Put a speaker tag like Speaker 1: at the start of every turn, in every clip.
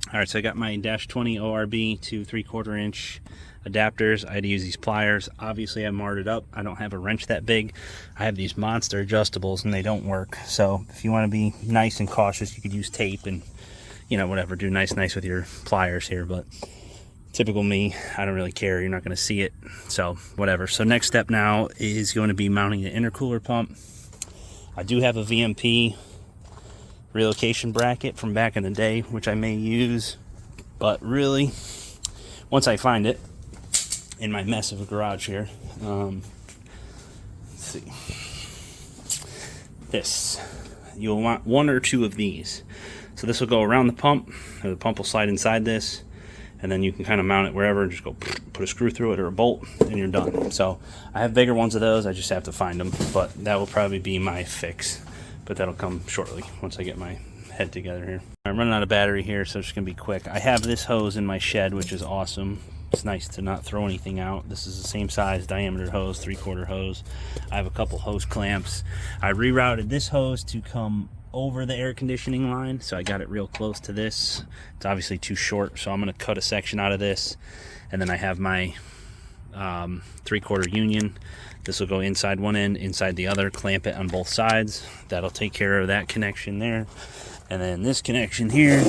Speaker 1: All right, so I got my -20 ORB to 3/4 inch adapters. I had to use these pliers. Obviously, I marred it up. I don't have a wrench that big. I have these monster adjustables and they don't work. So if you want to be nice and cautious, you could use tape and, you know, whatever, do nice with your pliers here. But typical me, I don't really care. You're not going to see it. So whatever. So next step now is going to be mounting the intercooler pump. I do have a VMP relocation bracket from back in the day, which I may use, but really, once I find it in my mess of a garage here, let's see, this, you'll want one or two of these. So this will go around the pump, and the pump will slide inside this, and then you can kind of mount it wherever and just go put a screw through it or a bolt and you're done. So I have bigger ones of those, I just have to find them, but that will probably be my fix. But that'll come shortly once I get my head together here. I'm running out of battery here, so it's just gonna be quick. I have this hose in my shed, which is awesome. It's nice to not throw anything out. This is the same size diameter hose, 3/4 hose. I have a couple hose clamps. I rerouted this hose to come over the air conditioning line, so I got it real close to this. It's obviously too short, so I'm gonna cut a section out of this, and then I have my 3/4 union. This will go inside one end, inside the other, clamp it on both sides. That'll take care of that connection there. And then this connection here,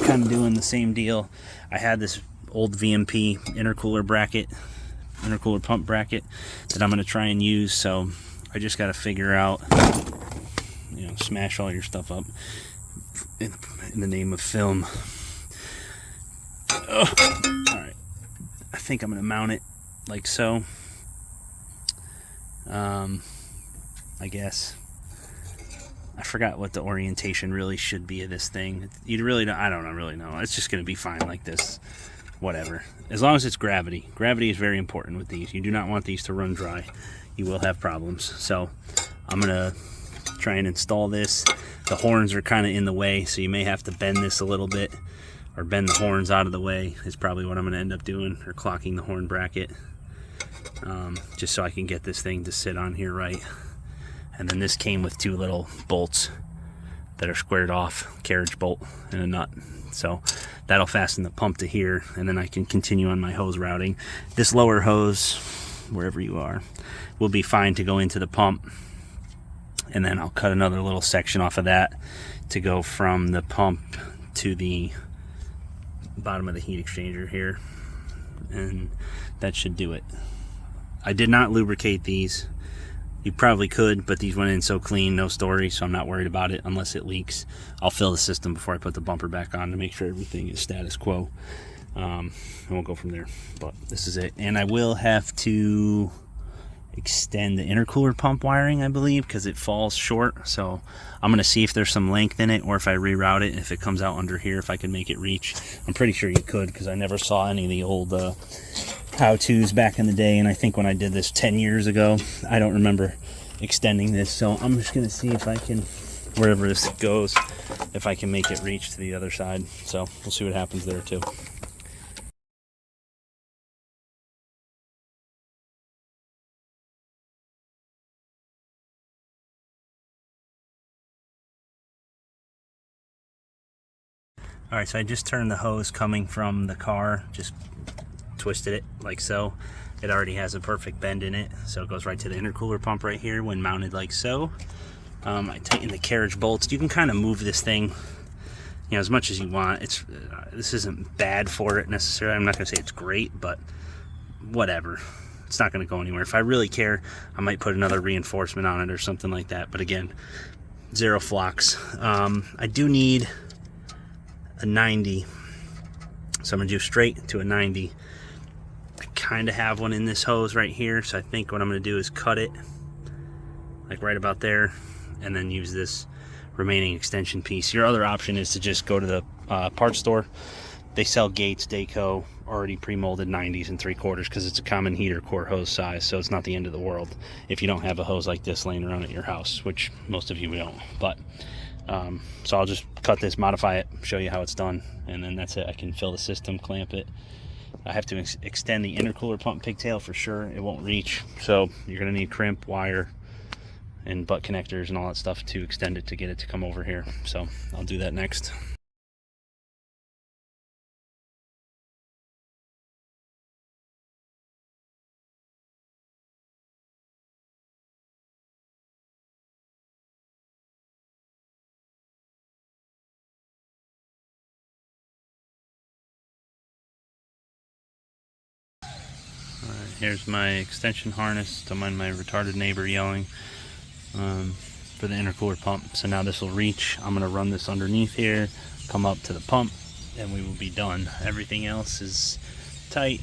Speaker 1: kind of doing the same deal. I had this old VMP intercooler bracket, intercooler pump bracket that I'm gonna try and use. So I just gotta figure out, you know, smash all your stuff up in the name of film. Oh, all right, I think I'm gonna mount it like so. I guess I forgot what the orientation really should be of this thing. You really don't, I don't really know. It's just going to be fine like this. Whatever. As long as it's gravity. Gravity is very important with these. You do not want these to run dry. You will have problems. So I'm going to try and install this. The horns are kind of in the way, so you may have to bend this a little bit, or bend the horns out of the way is probably what I'm going to end up doing, or clocking the horn bracket. Just so I can get this thing to sit on here right. And then this came with two little bolts that are squared off, carriage bolt and a nut. So that'll fasten the pump to here, and then I can continue on my hose routing. This lower hose, wherever you are, will be fine to go into the pump. And then I'll cut another little section off of that to go from the pump to the bottom of the heat exchanger here. And that should do it. I did not lubricate these. You probably could, but these went in so clean, no story, so I'm not worried about it unless it leaks. I'll fill the system before I put the bumper back on to make sure everything is status quo. And we'll go from there. But this is it. And I will have to extend the intercooler pump wiring, I believe, because it falls short. So I'm going to see if there's some length in it, or if I reroute it, if it comes out under here, if I can make it reach. I'm pretty sure you could, because I never saw any of the old how-tos back in the day, and I think when I did this 10 years ago, I don't remember extending this. So I'm just going to see if I can, wherever this goes, if I can make it reach to the other side. So we'll see what happens there too. All right, so I just turned the hose coming from the car, just twisted it like so. It already has a perfect bend in it, so it goes right to the intercooler pump right here when mounted like so. I tighten the carriage bolts. You can kind of move this thing, you know, as much as you want. It's this isn't bad for it necessarily. I'm not gonna say it's great, but whatever. It's not gonna go anywhere. If I really care, I might put another reinforcement on it or something like that. But again, zero flocks. I do need a 90, so I'm gonna do straight to a 90. I kind of have one in this hose right here, so I think what I'm gonna do is cut it like right about there, and then use this remaining extension piece. Your other option is to just go to the parts store. They sell Gates, Dayco, already pre-molded 90s and 3/4, because it's a common heater core hose size, so it's not the end of the world if you don't have a hose like this laying around at your house, which most of you don't. But so I'll just cut this, modify it, show you how it's done, and then that's it. I can fill the system, clamp it. I have to extend the intercooler pump pigtail for sure. It won't reach, so you're gonna need crimp, wire, and butt connectors and all that stuff to extend it to get it to come over here. So I'll do that next. Here's my extension harness. Don't mind my retarded neighbor yelling, for the intercooler pump. So now this will reach. I'm going to run this underneath here, come up to the pump, and we will be done. Everything else is tight,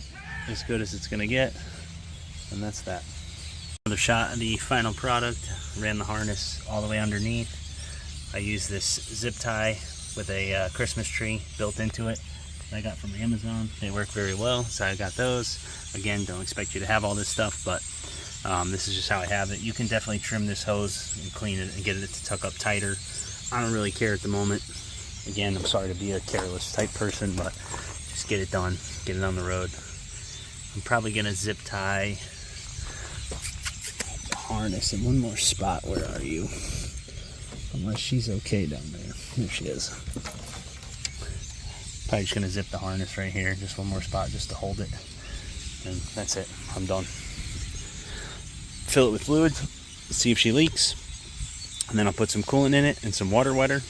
Speaker 1: as good as it's going to get, and that's that. Another shot of the final product. Ran the harness all the way underneath. I use this zip tie with a Christmas tree built into it that I got from Amazon. They work very well, so I got those. Again, don't expect you to have all this stuff, but this is just how I have it. You can definitely trim this hose and clean it and get it to tuck up tighter. I don't really care at the moment. Again, I'm sorry to be a careless type person, but just get it done, get it on the road. I'm probably gonna zip tie the harness in one more spot. Where are you? Unless she's okay down there. Here she is. Probably just gonna zip the harness right here, just one more spot just to hold it. And that's it, I'm done. Fill it with fluid, see if she leaks. And then I'll put some coolant in it and some water wetter.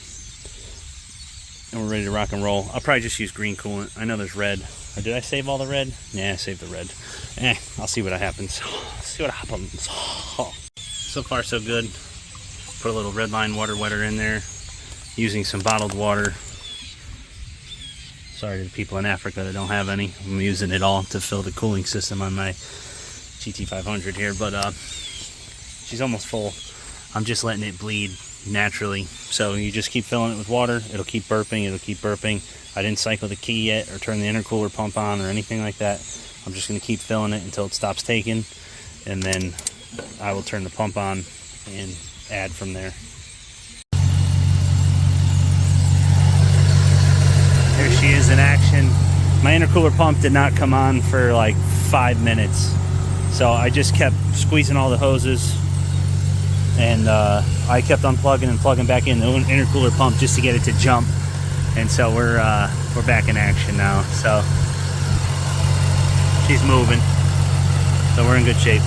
Speaker 1: And we're ready to rock and roll. I'll probably just use green coolant. I know there's red. Or did I save all the red? Yeah, I saved the red. I'll see what happens. See what happens. So far so good. Put a little red line water wetter in there. Using some bottled water. Sorry to the people in Africa that don't have any. I'm using it all to fill the cooling system on my GT500 here. But she's almost full. I'm just letting it bleed naturally. So you just keep filling it with water. It'll keep burping. It'll keep burping. I didn't cycle the key yet or turn the intercooler pump on or anything like that. I'm just going to keep filling it until it stops taking, and then I will turn the pump on and add from there. There she is in action. My intercooler pump did not come on for like 5 minutes, so I just kept squeezing all the hoses, and I kept unplugging and plugging back in the intercooler pump just to get it to jump. And so we're back in action now. So she's moving. So we're in good shape.